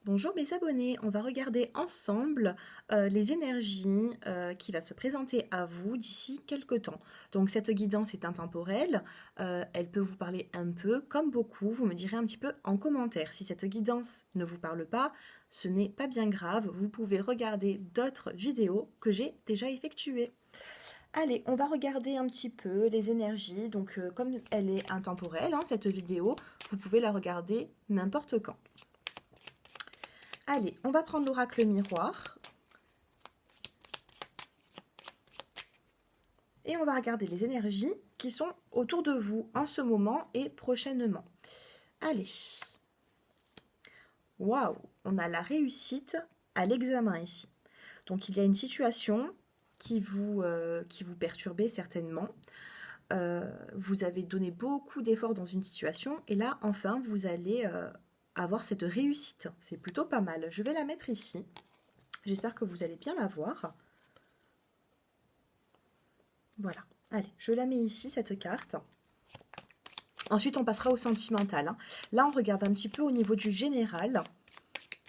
Bonjour mes abonnés, on va regarder ensemble les énergies qui va se présenter à vous d'ici quelques temps. Donc cette guidance est intemporelle, elle peut vous parler un peu comme beaucoup, vous me direz un petit peu en commentaire. Si cette guidance ne vous parle pas, ce n'est pas bien grave, vous pouvez regarder d'autres vidéos que j'ai déjà effectuées. Allez, on va regarder un petit peu les énergies. Donc comme elle est intemporelle, hein, cette vidéo, vous pouvez la regarder n'importe quand. Allez, on va prendre l'oracle miroir et on va regarder les énergies qui sont autour de vous en ce moment et prochainement. Allez, waouh, on a la réussite à l'examen ici. Donc il y a une situation qui vous perturbait certainement. Vous avez donné beaucoup d'efforts dans une situation et là enfin vous allez avoir cette réussite. C'est plutôt pas mal. Je vais la mettre ici. J'espère que vous allez bien la voir. Voilà. Allez, je la mets ici, cette carte. Ensuite, on passera au sentimental, hein. Là, on regarde un petit peu au niveau du général.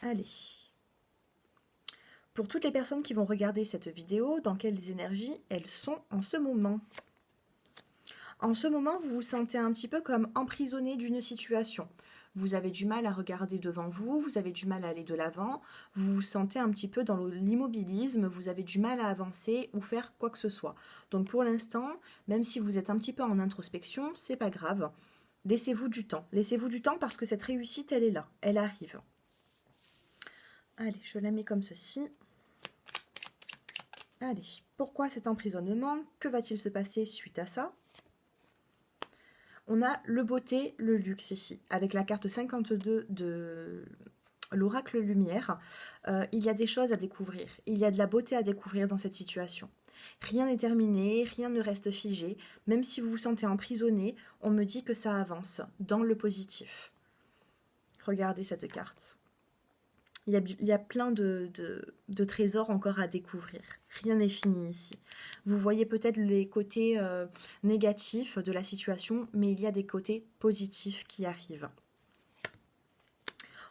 Allez. Pour toutes les personnes qui vont regarder cette vidéo, dans quelles énergies elles sont en ce moment? En ce moment, vous vous sentez un petit peu comme emprisonné d'une situation. Vous avez du mal à regarder devant vous, vous avez du mal à aller de l'avant, vous vous sentez un petit peu dans l'immobilisme, vous avez du mal à avancer ou faire quoi que ce soit. Donc pour l'instant, même si vous êtes un petit peu en introspection, c'est pas grave. Laissez-vous du temps. Laissez-vous du temps parce que cette réussite, elle est là, elle arrive. Allez, je la mets comme ceci. Allez, pourquoi cet emprisonnement? Que va-t-il se passer suite à ça? On a le beauté, le luxe ici, avec la carte 52 de l'oracle lumière. Il y a des choses à découvrir, il y a de la beauté à découvrir dans cette situation. Rien n'est terminé, rien ne reste figé. Même si vous vous sentez emprisonné, on me dit que ça avance dans le positif. Regardez cette carte. Il y a plein de trésors encore à découvrir. Rien n'est fini ici. Vous voyez peut-être les côtés négatifs de la situation, mais il y a des côtés positifs qui arrivent.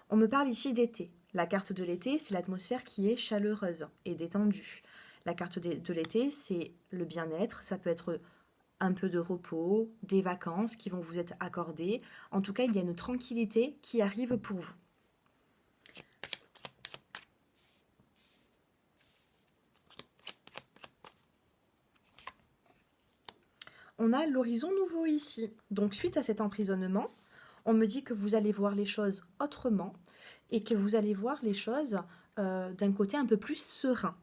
On me parle ici d'été. La carte de l'été, c'est l'atmosphère qui est chaleureuse et détendue. La carte de l'été, c'est le bien-être. Ça peut être un peu de repos, des vacances qui vont vous être accordées. En tout cas, il y a une tranquillité qui arrive pour vous. On a l'horizon nouveau ici. Donc suite à cet emprisonnement, on me dit que vous allez voir les choses autrement et que vous allez voir les choses d'un côté un peu plus serein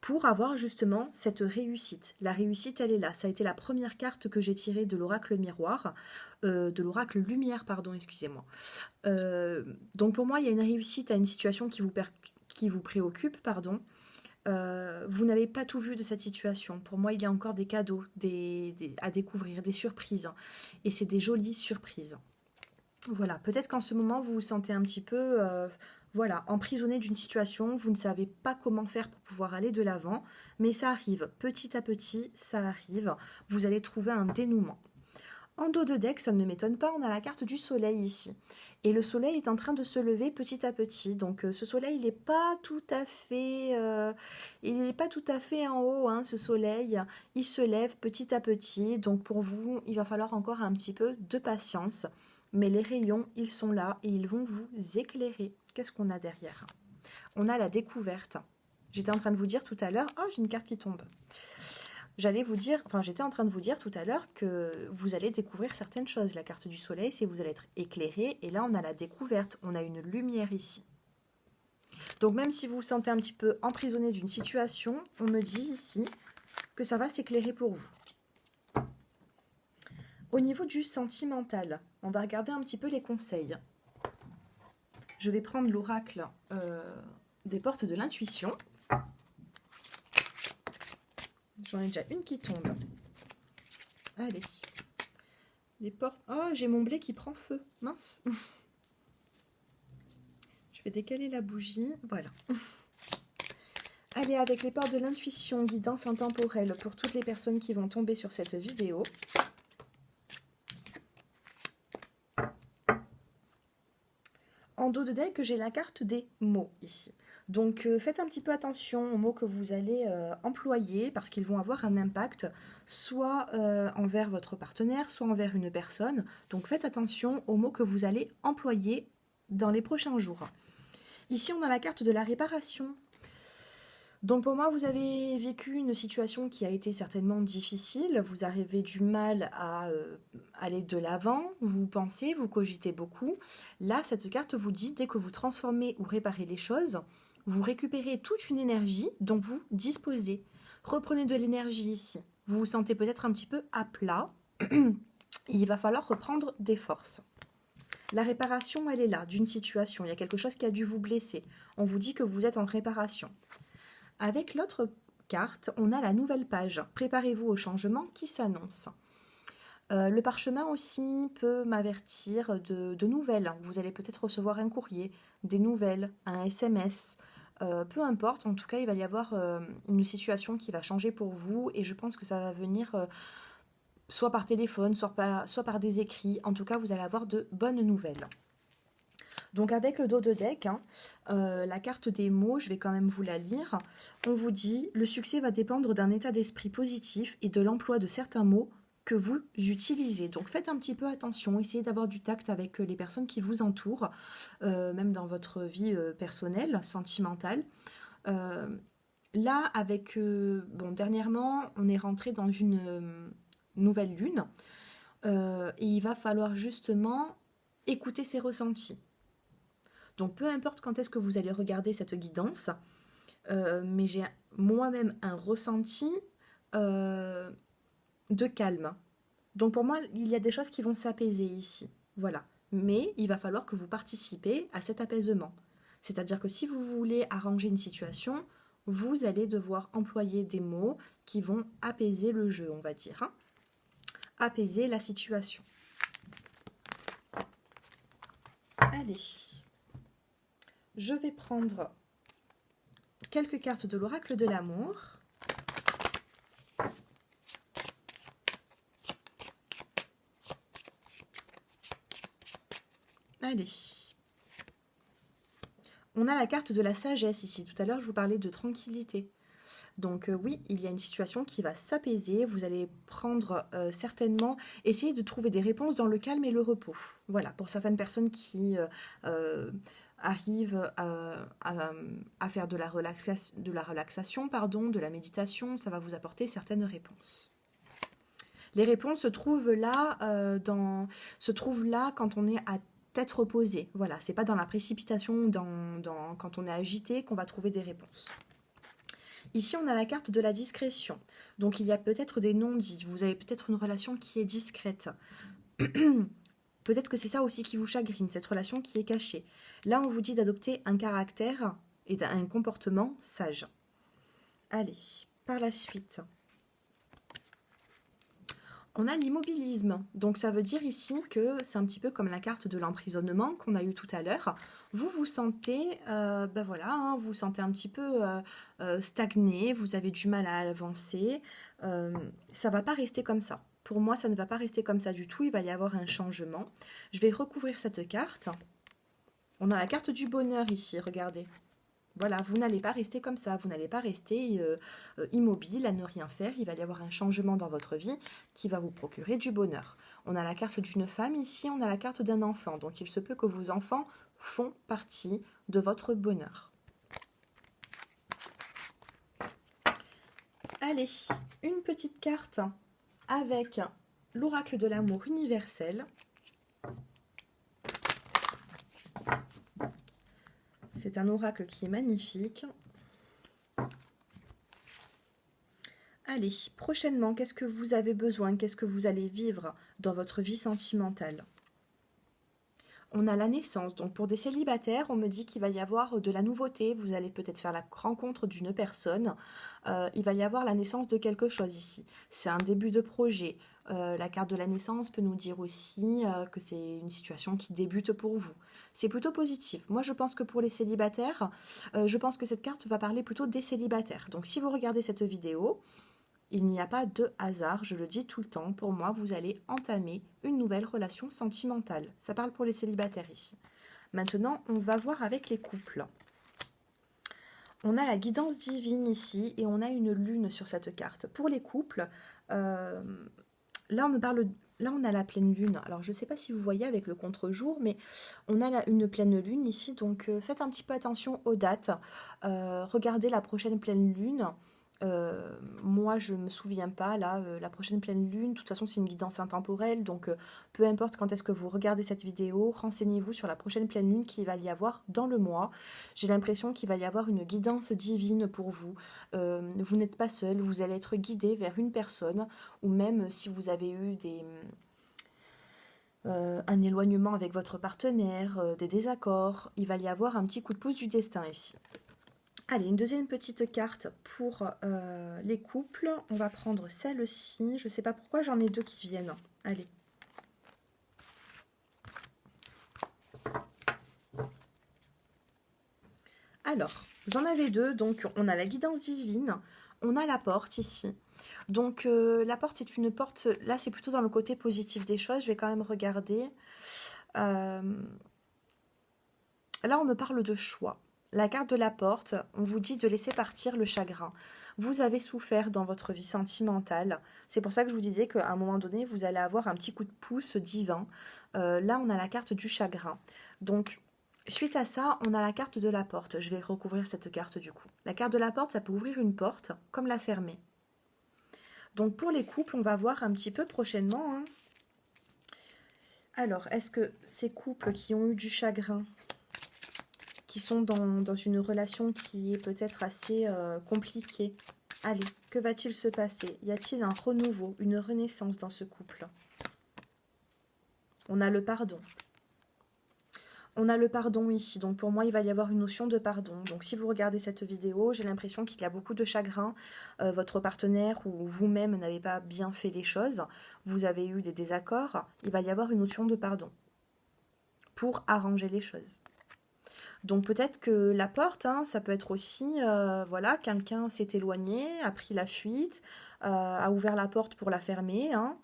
pour avoir justement cette réussite. La réussite, elle est là. Ça a été la première carte que j'ai tirée de l'oracle miroir, de l'oracle lumière, pardon, excusez-moi. Donc pour moi, il y a une réussite à une situation qui vous préoccupe, pardon. Vous n'avez pas tout vu de cette situation. Pour moi, il y a encore des cadeaux à découvrir, des surprises. Et c'est des jolies surprises. Voilà, peut-être qu'en ce moment, vous vous sentez un petit peu voilà, emprisonné d'une situation. Vous ne savez pas comment faire pour pouvoir aller de l'avant. Mais ça arrive, petit à petit, ça arrive. Vous allez trouver un dénouement. En dos de deck, ça ne m'étonne pas, on a la carte du soleil ici. Et le soleil est en train de se lever petit à petit. Donc ce soleil, il n'est pas tout à fait, il n'est pas tout à fait en haut, hein, ce soleil. Il se lève petit à petit. Donc pour vous, il va falloir encore un petit peu de patience. Mais les rayons, ils sont là et ils vont vous éclairer. Qu'est-ce qu'on a derrière? On a la découverte. J'étais en train de vous dire tout à l'heure, oh, j'ai une carte qui tombe. J'étais en train de vous dire tout à l'heure que vous allez découvrir certaines choses. La carte du soleil, c'est vous allez être éclairé. Et là, on a la découverte. On a une lumière ici. Donc, même si vous vous sentez un petit peu emprisonné d'une situation, on me dit ici que ça va s'éclairer pour vous. Au niveau du sentimental, on va regarder un petit peu les conseils. Je vais prendre l'oracle des portes de l'intuition. J'en ai déjà une qui tombe. Allez. Les portes... Oh, j'ai mon blé qui prend feu. Mince. Je vais décaler la bougie. Voilà. Allez, avec les portes de l'intuition, guidance intemporelle pour toutes les personnes qui vont tomber sur cette vidéo. En dos de deck, j'ai la carte des mots ici. Donc faites un petit peu attention aux mots que vous allez employer parce qu'ils vont avoir un impact soit envers votre partenaire, soit envers une personne. Donc faites attention aux mots que vous allez employer dans les prochains jours. Ici, on a la carte de la réparation. Donc pour moi, vous avez vécu une situation qui a été certainement difficile, vous avez du mal à aller de l'avant, vous pensez, vous cogitez beaucoup. Là, cette carte vous dit, dès que vous transformez ou réparez les choses, vous récupérez toute une énergie dont vous disposez. Reprenez de l'énergie ici. Vous vous sentez peut-être un petit peu à plat. Il va falloir reprendre des forces. La réparation, elle est là, d'une situation. Il y a quelque chose qui a dû vous blesser. On vous dit que vous êtes en réparation. Avec l'autre carte, on a la nouvelle page. Préparez-vous au changement qui s'annonce. Le parchemin aussi peut m'avertir de nouvelles. Vous allez peut-être recevoir un courrier, des nouvelles, un SMS. Peu importe, en tout cas, il va y avoir une situation qui va changer pour vous et je pense que ça va venir soit par téléphone, soit par des écrits. En tout cas, vous allez avoir de bonnes nouvelles. Donc avec le dos de deck, la carte des mots, je vais quand même vous la lire. On vous dit, le succès va dépendre d'un état d'esprit positif et de l'emploi de certains mots que vous utilisez. Donc faites un petit peu attention, essayez d'avoir du tact avec les personnes qui vous entourent, même dans votre vie personnelle, sentimentale. Là, dernièrement, on est rentré dans une nouvelle lune et il va falloir justement écouter ses ressentis. Donc peu importe quand est-ce que vous allez regarder cette guidance, mais j'ai moi-même un ressenti de calme. Donc pour moi, il y a des choses qui vont s'apaiser ici. Voilà. Mais il va falloir que vous participez à cet apaisement. C'est-à-dire que si vous voulez arranger une situation, vous allez devoir employer des mots qui vont apaiser le jeu, on va dire. Apaiser la situation. Allez. Je vais prendre quelques cartes de l'oracle de l'amour. Allez. On a la carte de la sagesse ici. Tout à l'heure, je vous parlais de tranquillité. Donc oui, il y a une situation qui va s'apaiser. Vous allez prendre certainement, essayer de trouver des réponses dans le calme et le repos. Voilà, pour certaines personnes qui arrivent à faire de la relaxation, de la méditation, ça va vous apporter certaines réponses. Les réponses se trouvent là, quand on est à tête reposée. Voilà, c'est pas dans la précipitation, quand on est agité qu'on va trouver des réponses. Ici, on a la carte de la discrétion. Donc, il y a peut-être des non-dits. Vous avez peut-être une relation qui est discrète. Peut-être que c'est ça aussi qui vous chagrine, cette relation qui est cachée. Là, on vous dit d'adopter un caractère et un comportement sage. Allez, par la suite. On a l'immobilisme. Donc, ça veut dire ici que c'est un petit peu comme la carte de l'emprisonnement qu'on a eu tout à l'heure. Vous vous sentez, vous sentez un petit peu stagné, vous avez du mal à avancer. Ça ne va pas rester comme ça. Pour moi, ça ne va pas rester comme ça du tout. Il va y avoir un changement. Je vais recouvrir cette carte. On a la carte du bonheur ici, regardez. Voilà, vous n'allez pas rester comme ça, vous n'allez pas rester immobile à ne rien faire. Il va y avoir un changement dans votre vie qui va vous procurer du bonheur. On a la carte d'une femme ici, on a la carte d'un enfant. Donc il se peut que vos enfants font partie de votre bonheur. Allez, une petite carte avec l'oracle de l'amour universel. C'est un oracle qui est magnifique. Allez, prochainement, qu'est-ce que vous avez besoin? Qu'est-ce que vous allez vivre dans votre vie sentimentale? On a la naissance. Donc pour des célibataires, on me dit qu'il va y avoir de la nouveauté. Vous allez peut-être faire la rencontre d'une personne. Il va y avoir la naissance de quelque chose ici. C'est un début de projet. La carte de la naissance peut nous dire aussi que c'est une situation qui débute pour vous. C'est plutôt positif. Moi, je pense que pour les célibataires, je pense que cette carte va parler plutôt des célibataires. Donc si vous regardez cette vidéo, il n'y a pas de hasard, je le dis tout le temps. Pour moi, vous allez entamer une nouvelle relation sentimentale. Ça parle pour les célibataires ici. Maintenant, on va voir avec les couples. On a la guidance divine ici et on a une lune sur cette carte. Pour les couples, là on me parle, là on a la pleine lune. Alors je ne sais pas si vous voyez avec le contre-jour, mais on a une pleine lune ici. Donc faites un petit peu attention aux dates. Regardez la prochaine pleine lune. Moi je me souviens pas là, la prochaine pleine lune, de toute façon c'est une guidance intemporelle, donc peu importe quand est-ce que vous regardez cette vidéo, renseignez-vous sur la prochaine pleine lune qu'il va y avoir dans le mois. J'ai l'impression qu'il va y avoir une guidance divine pour vous. Vous n'êtes pas seul, vous allez être guidé vers une personne, ou même si vous avez eu un éloignement avec votre partenaire, des désaccords, il va y avoir un petit coup de pouce du destin ici. Allez, une deuxième petite carte pour les couples. On va prendre celle-ci. Je ne sais pas pourquoi, j'en ai deux qui viennent. Allez. Alors, j'en avais deux. Donc, on a la guidance divine. On a la porte ici. Donc, la porte, c'est une porte... Là, c'est plutôt dans le côté positif des choses. Je vais quand même regarder. Là, on me parle de choix. La carte de la porte, on vous dit de laisser partir le chagrin. Vous avez souffert dans votre vie sentimentale. C'est pour ça que je vous disais qu'à un moment donné, vous allez avoir un petit coup de pouce divin. Là, on a la carte du chagrin. Donc, suite à ça, on a la carte de la porte. Je vais recouvrir cette carte du coup. La carte de la porte, ça peut ouvrir une porte comme la fermer. Donc, pour les couples, on va voir un petit peu prochainement. Hein. Alors, est-ce que ces couples qui ont eu du chagrin, qui sont dans une relation qui est peut-être assez compliquée. Allez, que va-t-il se passer? Y a-t-il un renouveau, une renaissance dans ce couple? On a le pardon. On a le pardon ici, donc pour moi il va y avoir une notion de pardon. Donc si vous regardez cette vidéo, j'ai l'impression qu'il y a beaucoup de chagrin. Votre partenaire ou vous-même n'avez pas bien fait les choses. Vous avez eu des désaccords. Il va y avoir une notion de pardon pour arranger les choses. Donc peut-être que la porte, hein, ça peut être aussi, voilà, quelqu'un s'est éloigné, a pris la fuite, a ouvert la porte pour la fermer, hein,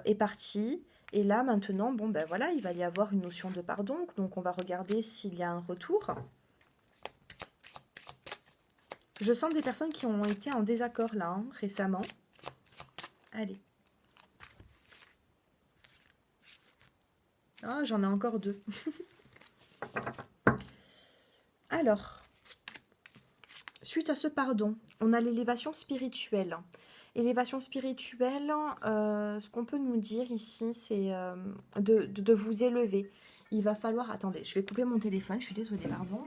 est parti. Et là maintenant, bon ben voilà, il va y avoir une notion de pardon. Donc on va regarder s'il y a un retour. Je sens des personnes qui ont été en désaccord là, hein, récemment. Allez. Ah, j'en ai encore deux. Alors, suite à ce pardon, on a l'élévation spirituelle. Élévation spirituelle, ce qu'on peut nous dire ici, c'est de vous élever. Il va falloir... Attendez, je vais couper mon téléphone, je suis désolée, pardon.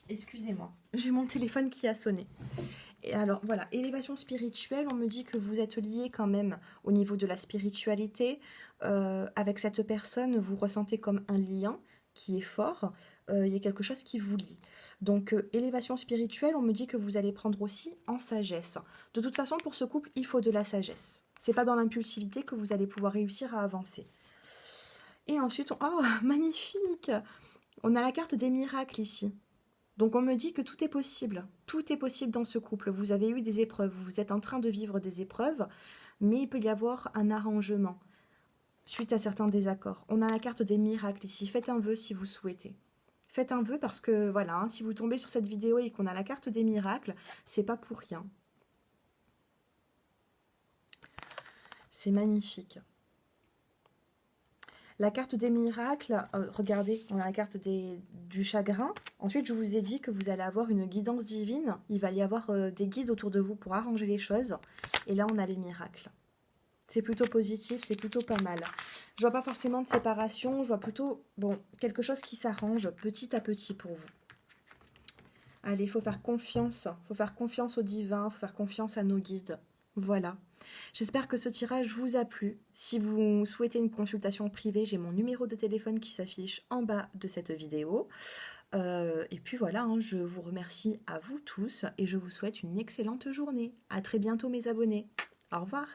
Excusez-moi, j'ai mon téléphone qui a sonné. Et alors voilà, élévation spirituelle, on me dit que vous êtes lié quand même au niveau de la spiritualité. Avec cette personne, vous ressentez comme un lien qui est fort. Il y a quelque chose qui vous lie. Donc élévation spirituelle, on me dit que vous allez prendre aussi en sagesse. De toute façon, pour ce couple, il faut de la sagesse. C'est pas dans l'impulsivité que vous allez pouvoir réussir à avancer. Et ensuite, oh, magnifique! On a la carte des miracles ici. Donc on me dit que tout est possible dans ce couple. Vous avez eu des épreuves, vous êtes en train de vivre des épreuves, mais il peut y avoir un arrangement suite à certains désaccords. On a la carte des miracles ici, faites un vœu si vous souhaitez. Faites un vœu parce que voilà, hein, si vous tombez sur cette vidéo et qu'on a la carte des miracles, c'est pas pour rien. C'est magnifique. La carte des miracles, regardez, on a la carte du chagrin. Ensuite, je vous ai dit que vous allez avoir une guidance divine. Il va y avoir des guides autour de vous pour arranger les choses. Et là, on a les miracles. C'est plutôt positif, c'est plutôt pas mal. Je vois pas forcément de séparation, je vois plutôt bon, quelque chose qui s'arrange petit à petit pour vous. Allez, il faut faire confiance. Il faut faire confiance au divin, il faut faire confiance à nos guides. Voilà. J'espère que ce tirage vous a plu. Si vous souhaitez une consultation privée, j'ai mon numéro de téléphone qui s'affiche en bas de cette vidéo. Et puis voilà, hein, je vous remercie à vous tous et je vous souhaite une excellente journée. À très bientôt mes abonnés. Au revoir.